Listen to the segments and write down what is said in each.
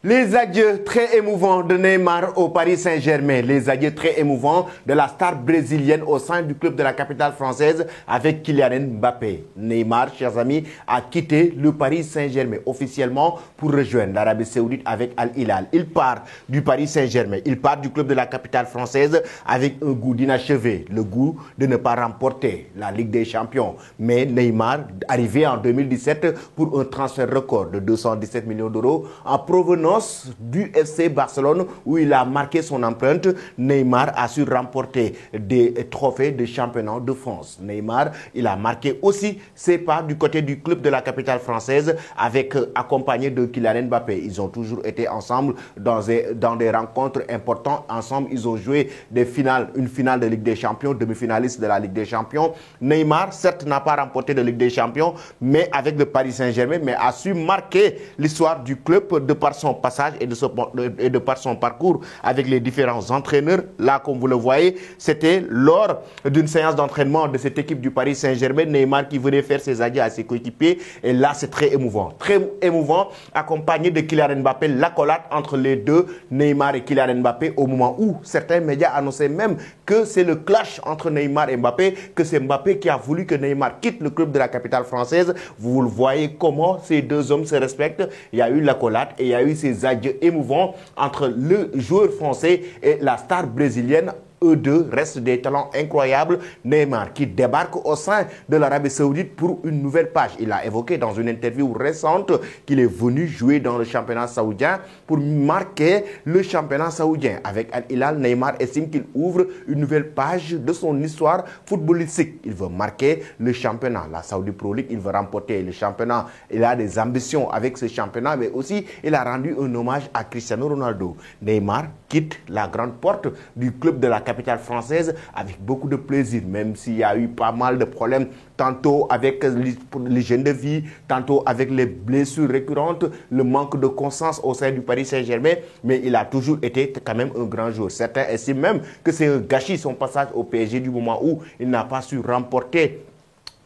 Les adieux très émouvants de Neymar au Paris Saint-Germain, les adieux très émouvants de la star brésilienne au sein du club de la capitale française avec Kylian Mbappé. Neymar, chers amis, a quitté le Paris Saint-Germain officiellement pour rejoindre l'Arabie Saoudite avec Al Hilal. Il part du Paris Saint-Germain, il part du club de la capitale française avec un goût d'inachevé, le goût de ne pas remporter la Ligue des Champions. Mais Neymar, arrivé en 2017 pour un transfert record de 217 millions d'euros en provenance du FC Barcelone où il a marqué son empreinte, Neymar a su remporter des trophées de championnat de France. Neymar, il a marqué aussi ses pas du côté du club de la capitale française avec accompagné de Kylian Mbappé. Ils ont toujours été ensemble dans des rencontres importantes. Ensemble, ils ont joué des finales, une finale de Ligue des Champions, demi-finaliste de la Ligue des Champions. Neymar, certes, n'a pas remporté de Ligue des Champions, mais avec le Paris Saint-Germain, mais a su marquer l'histoire du club de par son passage et de par son parcours avec les différents entraîneurs. Là, comme vous le voyez, c'était lors d'une séance d'entraînement de cette équipe du Paris Saint-Germain, Neymar qui venait faire ses adieux à ses coéquipiers. Et là, c'est très émouvant, accompagné de Kylian Mbappé, l'accolade entre les deux, Neymar et Kylian Mbappé, au moment où certains médias annonçaient même que c'est le clash entre Neymar et Mbappé, que c'est Mbappé qui a voulu que Neymar quitte le club de la capitale française. Vous le voyez comment ces deux hommes se respectent. Il y a eu l'accolade et il y a eu ces adieux émouvants entre le joueur français et la star brésilienne. Eux deux restent des talents incroyables. Neymar qui débarque au sein de l'Arabie Saoudite pour une nouvelle page. Il a évoqué dans une interview récente qu'il est venu jouer dans le championnat saoudien pour marquer le championnat saoudien. Avec Al Hilal, Neymar estime qu'il ouvre une nouvelle page de son histoire footballistique. Il veut marquer le championnat, la Saudi Pro League. Il veut remporter le championnat. Il a des ambitions avec ce championnat, mais aussi il a rendu un hommage à Cristiano Ronaldo. Neymar quitte la grande porte du club de la capitale française avec beaucoup de plaisir, même s'il y a eu pas mal de problèmes, tantôt avec l'hygiène de vie, tantôt avec les blessures récurrentes, le manque de constance au sein du Paris Saint-Germain, mais il a toujours été quand même un grand joueur. Certains estiment même que c'est un gâchis son passage au PSG du moment où il n'a pas su remporter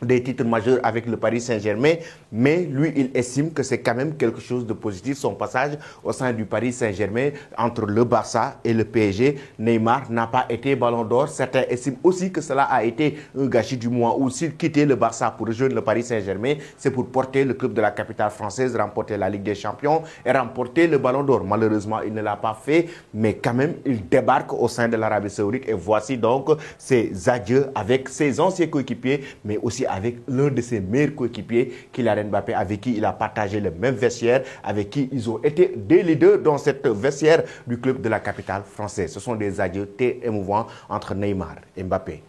des titres majeurs avec le Paris Saint-Germain, mais lui, il estime que c'est quand même quelque chose de positif, son passage au sein du Paris Saint-Germain entre le Barça et le PSG. Neymar n'a pas été ballon d'or. Certains estiment aussi que cela a été un gâchis du moment où s'il quittait le Barça pour rejoindre le Paris Saint-Germain, c'est pour porter le club de la capitale française, remporter la Ligue des Champions et remporter le ballon d'or. Malheureusement, il ne l'a pas fait, mais quand même, il débarque au sein de l'Arabie Saoudite et voici donc ses adieux avec ses anciens coéquipiers, mais aussi avec l'un de ses meilleurs coéquipiers, Kylian Mbappé, avec qui il a partagé le même vestiaire, avec qui ils ont été des leaders dans cette vestiaire du club de la capitale française. Ce sont des adieux très émouvants entre Neymar et Mbappé.